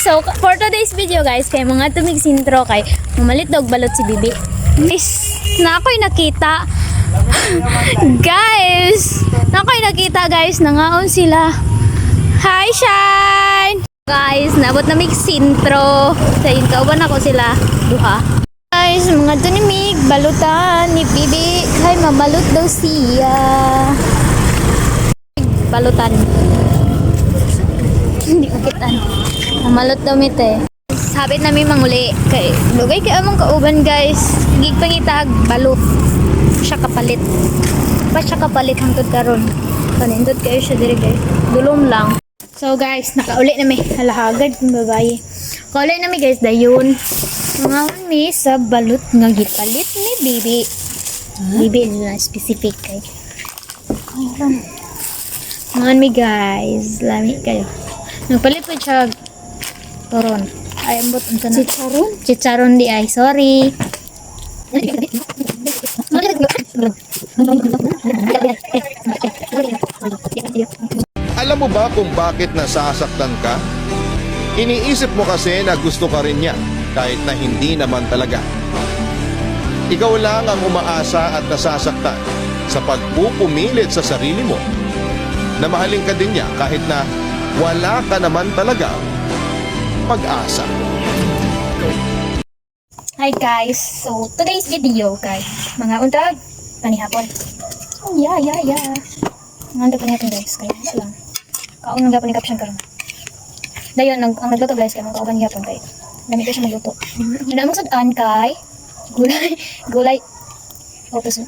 So for today's video guys, kay mga tumig sintro kay mamalit dog balot si Bibi. Guys, na ako'y nakita. Guys, na ako'y nakita guys, nangaon sila. Hi Shine! Guys, naabot na mig sintro. Sa kauban ako sila duha. Guys, mga tunimig balutan ni Bibi. Hay mabalot daw siya. Balutan. Hindi ko kita. Mamalot daw mite. Sabit namin manguli. Kay lugay kay among kauban guys. Higig pangitag balot. Siya kapalit. Pa siya kapalit hangtod karon. Panindot kayo siya diri guys. Dulom lang. So guys, nakauli na may halahagad ng babae. Kauli na may guys dayon. Mga mi sa balot nga gipalit ni Bibi. Bibi na specific kay. Ayun. Mga mi guys, lami kayo. Nagpalit po siya toron. Ay, ambot unsa na? Chicharon? Chicharon di ay, sorry. Alam mo ba kung bakit nasasaktan ka? Iniisip mo kasi na gusto ka rin niya kahit na hindi naman talaga. Ikaw lang ang umaasa at nasasaktan sa pagpupumilit sa sarili mo na mahalin ka din niya kahit na wala ka naman talaga pag-asa. Hi guys, so today's video guys, mga untag panihapon. Oh yeah. Mga untag panihapon guys, kaya isa lang. Kaon nga panikap siyang karon. Dayon ang nagluto guys, kaya mga kauban gihapon kay. Dami ko siya magluto. Nada mo sad-an kay gulay. Opus